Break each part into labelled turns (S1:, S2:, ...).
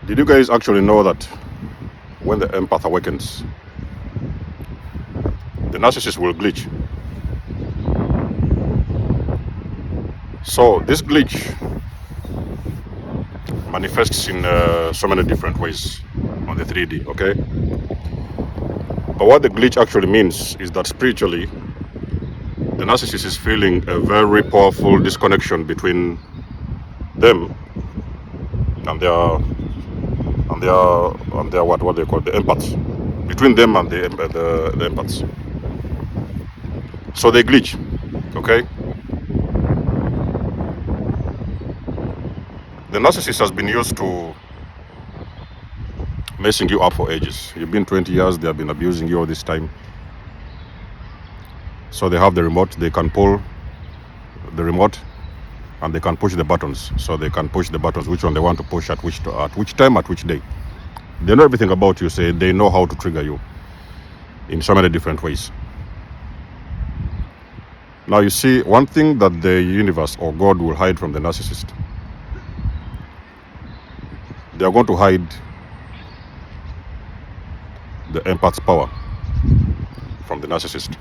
S1: Did you guys actually know that when the empath awakens, the narcissist will glitch? So this glitch manifests in so many different ways on the 3D, okay? But what the glitch actually means is that spiritually, the narcissist is feeling a very powerful disconnection between them and their what they call the empaths, between them and the empaths. So they glitch, okay? The narcissist has been used to messing you up for ages. You've been 20 years, they have been abusing you all this time. So they have the remote, they can pull the remote and they can push the buttons. So they can push the buttons, which one they want to push at which time, at which day. They know everything about you, say they know how to trigger you in so many different ways. Now you see, one thing that the universe or God will hide from the narcissist, they are going to hide the empath's power from the narcissist.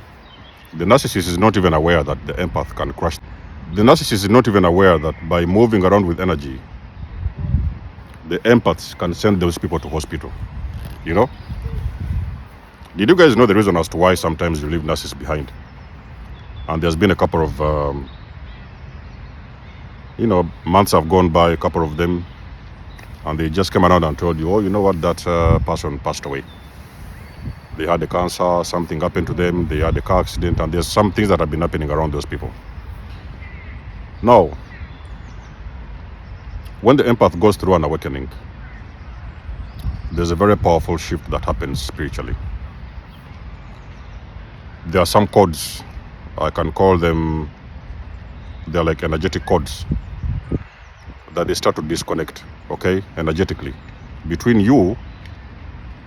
S1: The narcissist is not even aware that the empath can crush. The narcissist is not even aware that by moving around with energy, the empaths can send those people to hospital. You know? Did you guys know the reason as to why sometimes you leave narcissists behind? And there's been a couple of, months have gone by, a couple of them, and they just came around and told you, oh, you know what, that person passed away. They had a cancer, something happened to them, they had a car accident, and there's some things that have been happening around those people. Now, when the empath goes through an awakening, there's a very powerful shift that happens spiritually. There are some codes, I can call them, they're like energetic codes, that they start to disconnect, okay, energetically, between you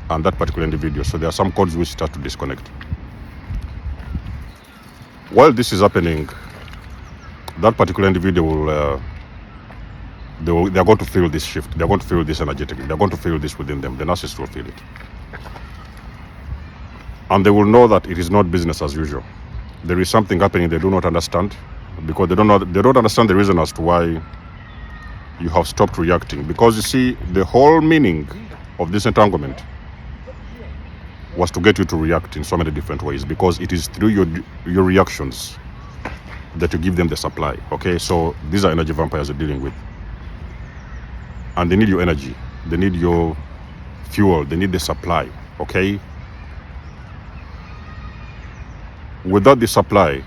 S1: and that particular individual. So there are some codes which start to disconnect. While this is happening, that particular individual will, they're going to feel this shift. They're going to feel this energetically. They're going to feel this within them. The narcissist will feel it. And they will know that it is not business as usual. There is something happening they do not understand, because they don't understand the reason as to why you have stopped reacting. Because you see, the whole meaning of this entanglement was to get you to react in so many different ways, because it is through your reactions that you give them the supply. Okay, so these are energy vampires you're dealing with, and they need your energy, they need your fuel, they need the supply. Okay, without the supply,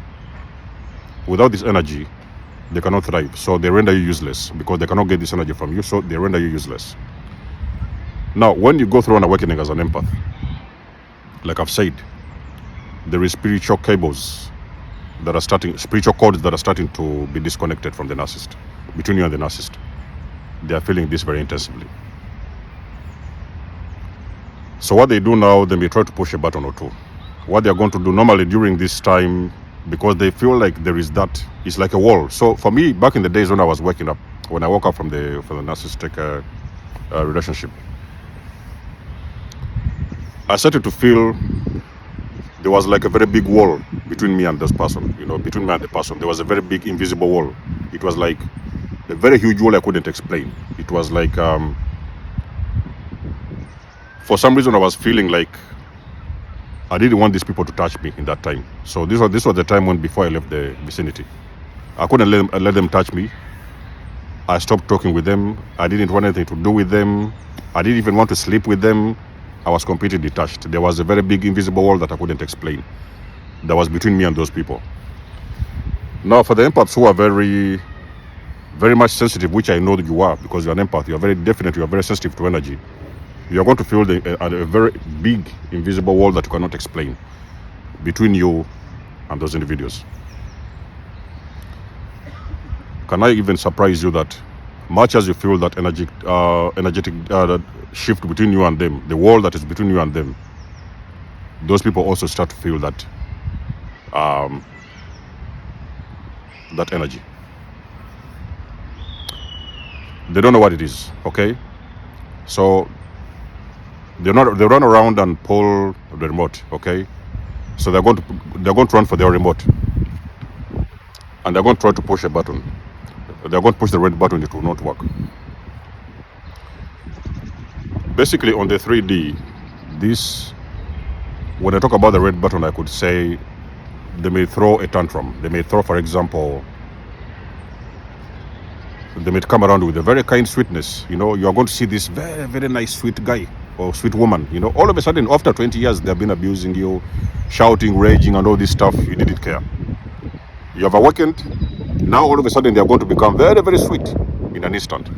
S1: without this energy, they cannot thrive. So they render you useless, because they cannot get this energy from you, so they render you useless. Now, when you go through an awakening as an empath, like I've said, there is spiritual cables that are starting, spiritual cords that are starting to be disconnected from the narcissist, between you and the narcissist. They are feeling this very intensively. So what they do now, they may try to push a button or two. What they are going to do normally during this time, because they feel like there is that, it's like a wall. So for me, back in the days when I was waking up, when I woke up from the narcissistic relationship, I started to feel there was like a very big wall between me and this person, between me and the person. There was a very big invisible wall. It was like a very huge wall I couldn't explain. It was like, for some reason I was feeling like I didn't want these people to touch me in that time. So this was the time when, before I left the vicinity, I couldn't let them touch me. I stopped talking with them. I didn't want anything to do with them. I didn't even want to sleep with them. I was completely detached. There was a very big invisible wall that I couldn't explain that was between me and those people. Now, for the empaths who are very, very much sensitive, which I know that you are, because you're an empath, you are very definite, you are very sensitive to energy, you are going to feel a very big invisible wall that you cannot explain between you and those individuals. Can I even surprise you that much as you feel that energetic shift between you and them, the wall that is between you and them, those people also start to feel that that energy. They don't know what it is, okay? So they run around and pull the remote, okay? So they're going to run for their remote, and they're going to try to push a button. They're going to push the red button. It will not work. Basically, on the 3D, when I talk about the red button, I could say they may throw a tantrum. They may throw, for example, they may come around with a very kind sweetness. You are going to see this very, very nice sweet guy or sweet woman. All of a sudden, after 20 years, they've been abusing you, shouting, raging, and all this stuff. You didn't care. You have awakened. Now, all of a sudden, they are going to become very, very sweet in an instant.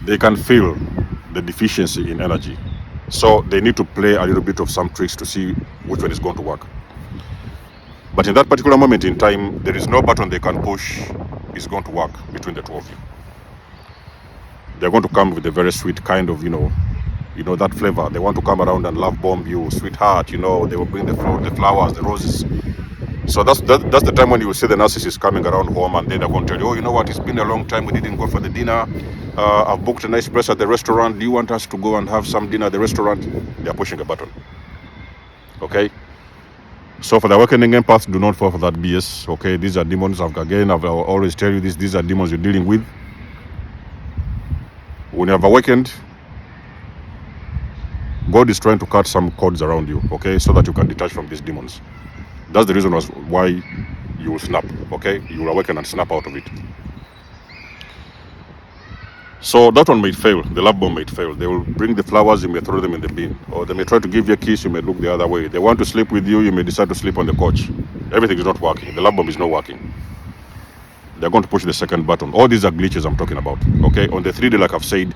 S1: They can feel the deficiency in energy. So they need to play a little bit of some tricks to see which one is going to work. But in that particular moment in time, there is no button they can push is going to work between the two of you. They're going to come with a very sweet kind of, that flavor. They want to come around and love bomb you, sweetheart, they will bring the flowers, the roses. So that's the time when you will see the narcissist coming around home, and then they're going to tell you, oh, you know what, it's been a long time, we didn't go for the dinner. I've booked a nice place at the restaurant. Do you want us to go and have some dinner at the restaurant? They're pushing a button. Okay? So for the awakening empaths, do not fall for that BS. Okay? These are demons. I've always tell you this. These are demons you're dealing with. When you have awakened, God is trying to cut some cords around you, okay, so that you can detach from these demons. That's the reason why you will snap, okay? You will awaken and snap out of it. So that one may fail. The love bomb may fail. They will bring the flowers, you may throw them in the bin. Or they may try to give you a kiss, you may look the other way. They want to sleep with you, you may decide to sleep on the couch. Everything is not working. The love bomb is not working. They're going to push the second button. All these are glitches I'm talking about, okay? On the 3D, like I've said,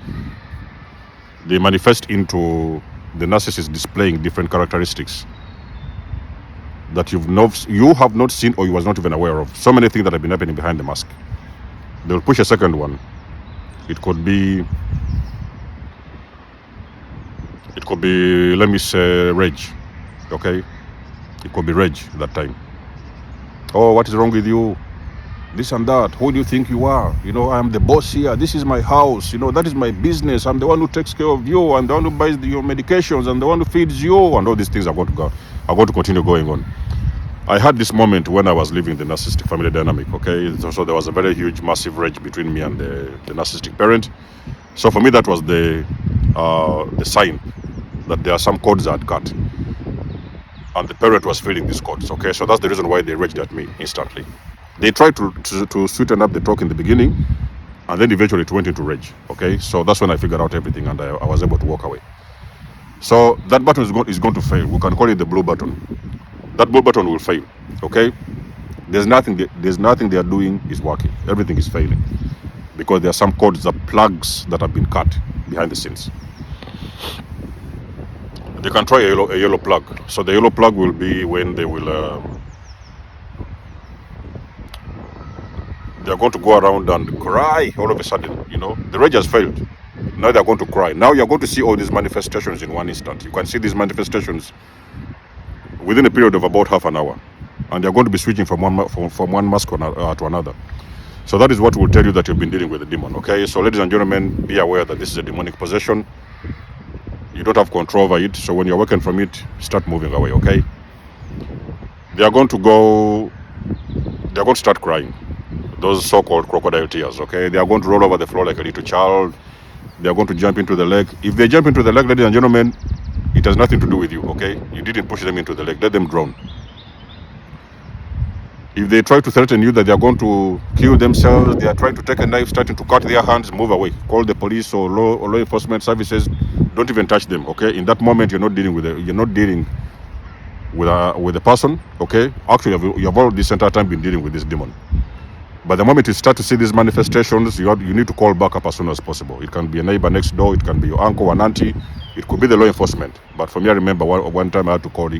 S1: they manifest into the narcissist displaying different characteristics that you have not seen or you was not even aware of. So many things that have been happening behind the mask. They will push a second one. It could be, let me say, rage, okay? It could be rage that time. Oh, what is wrong with you? This and that. Who do you think you are? I'm the boss here. This is my house. That is my business. I'm the one who takes care of you. I'm the one who buys your medications. I'm the one who feeds you. And all these things are going to continue going on. I had this moment when I was living the narcissistic family dynamic, okay? So there was a very huge, massive rage between me and the narcissistic parent. So for me, that was the sign that there are some cords I had cut. And the parent was feeling these cords, okay? So that's the reason why they raged at me instantly. They tried to sweeten up the talk in the beginning, and then eventually it went into rage, okay? So that's when I figured out everything, and I was able to walk away. So that button is going to fail. We can call it the blue button. That blue button will fail, okay? There's nothing they are doing is working. Everything is failing because there are some cords, plugs that have been cut behind the scenes. They can try a yellow plug. So the yellow plug will be when they will they're going to go around and cry all of a sudden. The rage has failed. Now they're going to cry. Now you're going to see all these manifestations in one instant. You can see these manifestations within a period of about half an hour, and they're going to be switching from one mask to another. So that is what will tell you that you've been dealing with a demon, okay? So ladies and gentlemen, be aware that this is a demonic possession. You don't have control over it. So when you're awakened from it, start moving away, okay? They're going to start crying. Those so-called crocodile tears, okay? They are going to roll over the floor like a little child. They are going to jump into the lake. If they jump into the lake, ladies and gentlemen, it has nothing to do with you, okay? You didn't push them into the lake. Let them drown. If they try to threaten you that they are going to kill themselves, they are trying to take a knife, starting to cut their hands, move away. Call the police or law enforcement services. Don't even touch them, okay? In that moment, you're not dealing with a person, okay? Actually, you have all this entire time been dealing with this demon. But the moment you start to see these manifestations, you need to call back up as soon as possible. It can be a neighbor next door. It can be your uncle, an auntie. It could be the law enforcement. But for me, I remember one time I had to call the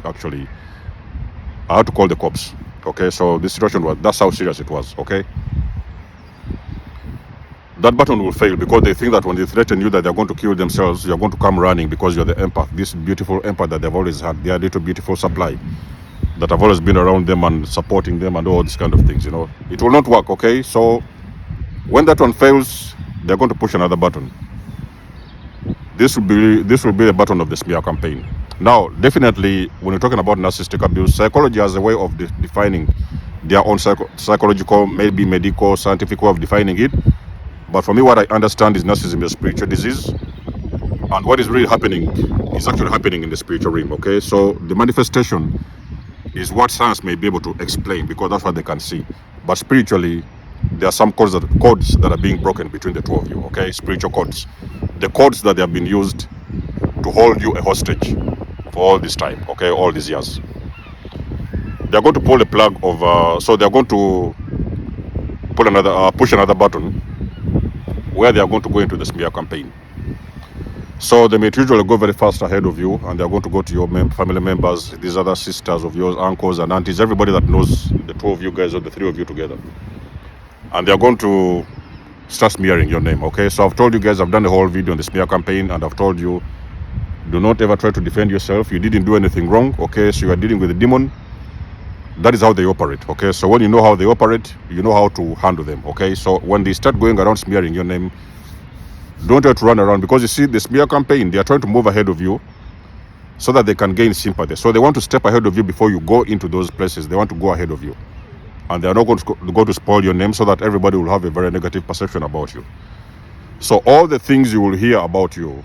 S1: cops. Okay, so this situation that's how serious it was, okay? That button will fail because they think that when they threaten you that they're going to kill themselves, you're going to come running because you're the empath. This beautiful empath that they've always had, their little beautiful supply that have always been around them and supporting them and all these kind of things, It will not work, okay? So when that one fails, they're going to push another button. This will be the button of the smear campaign. Now, definitely, when you're talking about narcissistic abuse, psychology has a way of defining their own psychological, maybe medical, scientific way of defining it. But for me, what I understand is narcissism is a spiritual disease, and what is really happening is actually happening in the spiritual realm. Okay, so the manifestation is what science may be able to explain because that's what they can see. But spiritually, there are some codes that are being broken between the two of you. Okay, spiritual codes, the codes that have been used to hold you a hostage for all this time. Okay, all these years. They are going to pull the plug of. So they are going to push another button where they are going to go into the smear campaign. So they may usually go very fast ahead of you, and they are going to go to your family members, these other sisters of yours, uncles and aunties, everybody that knows the two of you guys or the three of you together. And they are going to start smearing your name, okay? So I've told you guys, I've done a whole video on the smear campaign, and I've told you, do not ever try to defend yourself. You didn't do anything wrong, okay? So you are dealing with a demon. That is how they operate, okay? So when you know how they operate, you know how to handle them, okay? So when they start going around smearing your name, don't try to run around, because you see, the smear campaign, they are trying to move ahead of you so that they can gain sympathy. So they want to step ahead of you before you go into those places. They want to go ahead of you. And they are not going to go to spoil your name so that everybody will have a very negative perception about you. So all the things you will hear about you,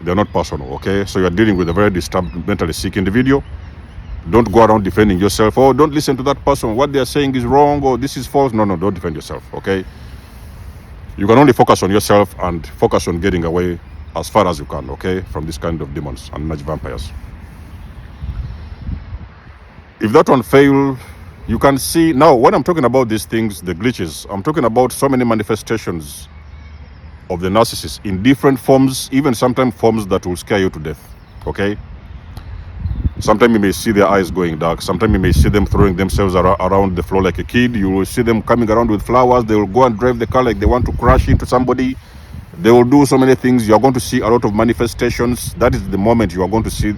S1: they're not personal, okay? So you're dealing with a very disturbed, mentally sick individual. Don't go around defending yourself. Oh, don't listen to that person. What they're saying is wrong, or this is false. No, don't defend yourself, okay? You can only focus on yourself and focus on getting away as far as you can, okay, from this kind of demons and magic vampires. If that one fails, you can see, now when I'm talking about these things, the glitches, I'm talking about so many manifestations of the narcissist in different forms, even sometimes forms that will scare you to death, okay? Sometimes you may see their eyes going dark. Sometimes you may see them throwing themselves around the floor like a kid. You will see them coming around with flowers. They will go and drive the car like they want to crash into somebody. They will do so many things. You are going to see a lot of manifestations. That is the moment you are going to see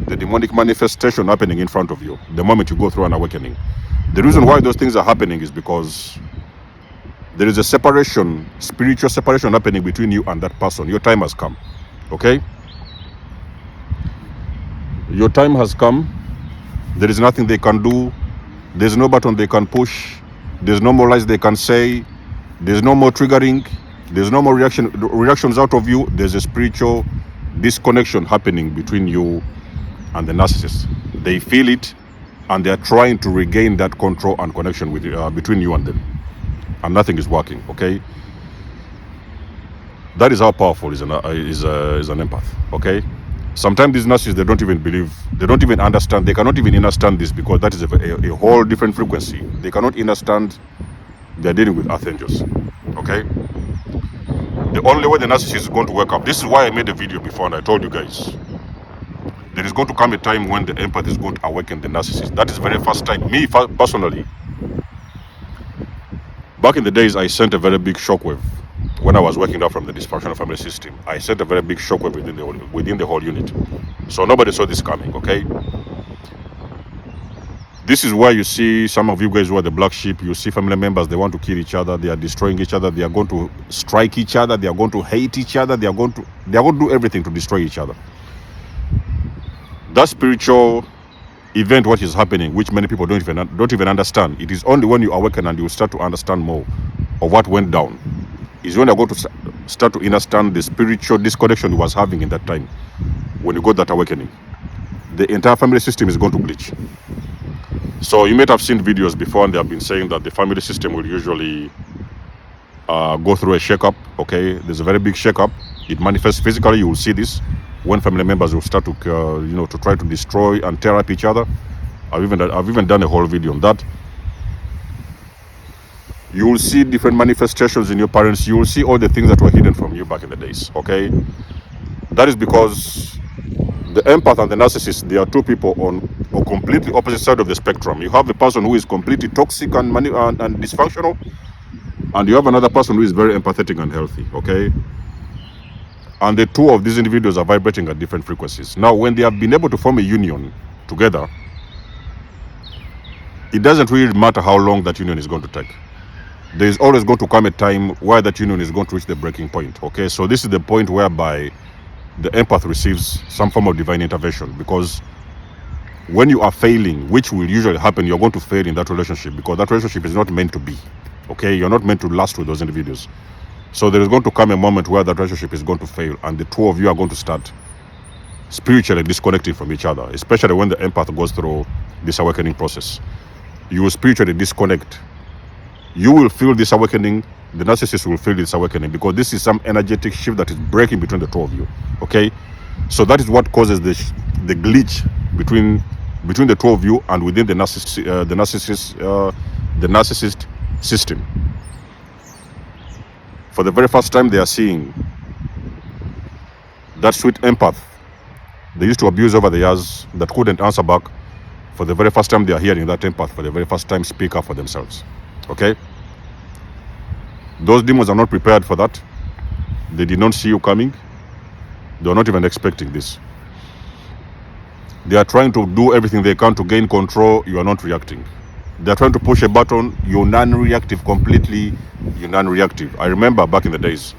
S1: the demonic manifestation happening in front of you, the moment you go through an awakening. The reason why those things are happening is because there is a separation, spiritual separation happening between you and that person. Your time has come, okay? Your time has come. There is nothing they can do. There's no button they can push. There's no more lies they can say. There's no more triggering. There's no more reactions out of you. There's a spiritual disconnection happening between you and the narcissist. They feel it, and they are trying to regain that control and connection with between you and them, and nothing is working, okay? That is how powerful is an empath, okay? Sometimes these narcissists, they don't even believe, they don't even understand, they cannot even understand this, because that is a whole different frequency. They cannot understand they're dealing with archangels, okay? The only way the narcissist is going to wake up, this is why I made a video before and I told you guys, there is going to come a time when the empath is going to awaken the narcissist. That is the very first time. Me, personally, back in the days, I sent a very big shockwave. When I was working out from the dysfunctional family system, I sent a very big shockwave within the whole unit. So nobody saw this coming, okay? This is where you see some of you guys who are the black sheep. You see family members, they want to kill each other, they are destroying each other, they are going to strike each other, they are going to hate each other, they are going to do everything to destroy each other. That spiritual event, what is happening, which many people don't even understand, it is only when you awaken and you start to understand more of what went down, is when you're going to start to understand the spiritual disconnection you was having in that time. When you got that awakening, the entire family system is going to glitch. So you might have seen videos before, and they have been saying that the family system will usually go through a shakeup, okay? There's a very big shakeup. It manifests physically. You will see this when family members will start to to try to destroy and tear up each other. I've even done a whole video on that. You will see different manifestations in your parents. You will see all the things that were hidden from you back in the days, okay? That is because the empath and the narcissist, they are two people on a completely opposite side of the spectrum. You have a person who is completely toxic and dysfunctional, and you have another person who is very empathetic and healthy, okay? And the two of these individuals are vibrating at different frequencies. Now, when they have been able to form a union together, it doesn't really matter how long that union is going to take. there is always going to come a time where that union is going to reach the breaking point. Okay, so this is the point whereby the empath receives some form of divine intervention, because when you are failing, which will usually happen, you're going to fail in that relationship, because that relationship is not meant to be. Okay, you're not meant to last with those individuals. So there is going to come a moment where that relationship is going to fail, and the two of you are going to start spiritually disconnecting from each other, especially when the empath goes through this awakening process. You will spiritually disconnect. You will feel this awakening, the narcissist will feel this awakening, because this is some energetic shift that is breaking between the two of you. Okay, so that is what causes the glitch between the two of you and within the narcissist system. For the very first time, they are seeing that sweet empath they used to abuse over the years that couldn't answer back. For the very first time, they are hearing that empath for the very first time speak up for themselves. Okay, those demons are not prepared for that. They did not see you coming. They are not even expecting this. They are trying to do everything they can to gain control. You are not reacting. They are trying to push a button. You're non-reactive completely. You're non-reactive. I remember back in the days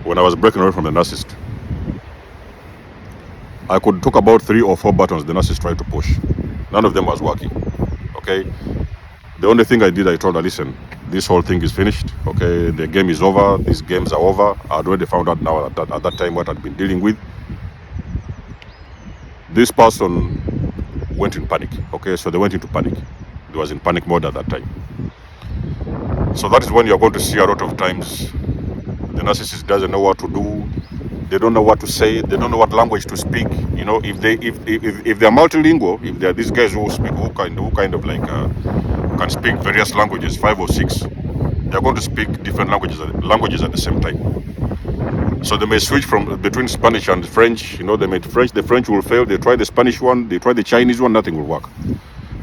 S1: when I was breaking away from the narcissist, I could talk about 3 or 4 buttons the narcissist tried to push. None of them was working. Okay, the only thing I did, I told her, listen, this whole thing is finished. Okay, the game is over. These games are over. I'd already found out now at that time what I'd been dealing with. This person went in panic. Okay, so they went into panic. They was in panic mode at that time. So that is when you're going to see a lot of times the narcissist doesn't know what to do. They don't know what to say. They don't know what language to speak. You know, if they're multilingual, if they're these guys who speak who kind of like can speak various languages, 5 or 6, they're going to speak different languages at the same time. So they may switch between Spanish and French. You know, they made French. The French will fail. They try the Spanish one. They try the Chinese one. Nothing will work.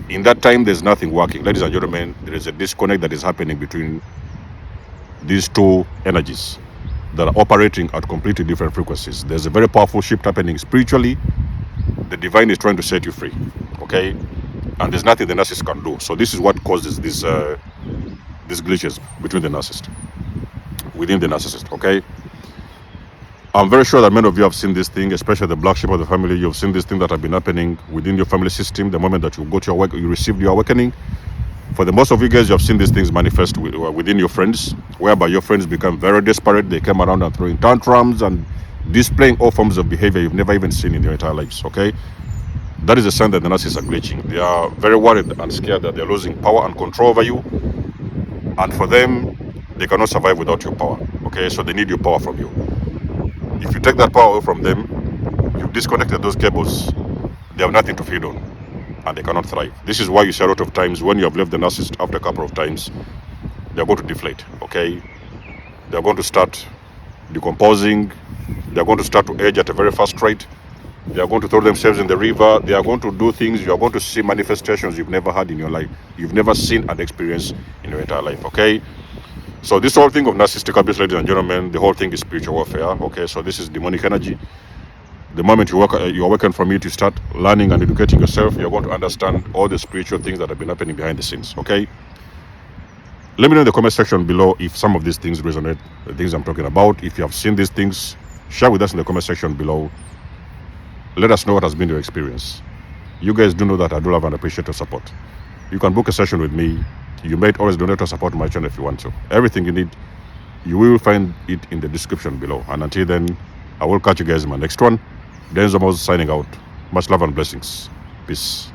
S1: In that time, there's nothing working. Ladies and gentlemen, there is a disconnect that is happening between these two energies that are operating at completely different frequencies. There's a very powerful shift happening spiritually. The divine is trying to set you free. Okay, and there's nothing the narcissist can do. So this is what causes these glitches between the narcissist, within the narcissist. Okay, I'm very sure that many of you have seen this thing, especially the black sheep of the family. You've seen this thing that have been happening within your family system. The moment that you go to you received your awakening. For the most of you guys, you have seen these things manifest within your friends, whereby your friends become very desperate. They come around and throwing tantrums and displaying all forms of behavior you've never even seen in your entire lives. Okay, that is a sign that the narcissists are glitching. They are very worried and scared that they're losing power and control over you, and for them, they cannot survive without your power. Okay, so they need your power from you. If you take that power away from them, you've disconnected those cables. They have nothing to feed on, and they cannot thrive. This is why you see a lot of times when you have left the narcissist after a couple of times, they're going to deflate. Okay, they're going to start decomposing. They're going to start to age at a very fast rate. They are going to throw themselves in the river. They are going to do things. You are going to see manifestations you've never had in your life. You've never seen and experienced in your entire life. Okay, so this whole thing of narcissistic abuse, ladies and gentlemen, the whole thing is spiritual warfare. Okay, so this is demonic energy. The moment you awaken from it, you start learning and educating yourself. You're going to understand all the spiritual things that have been happening behind the scenes. Okay, let me know in the comment section below if some of these things resonate, the things I'm talking about. If you have seen these things, share with us in the comment section below. Let us know what has been your experience. You guys do know that I do love and appreciate your support. You can book a session with me. You may always donate to support my channel if you want to. Everything you need, you will find it in the description below. And until then, I will catch you guys in my next one. Denzo Mos signing out. Much love and blessings. Peace.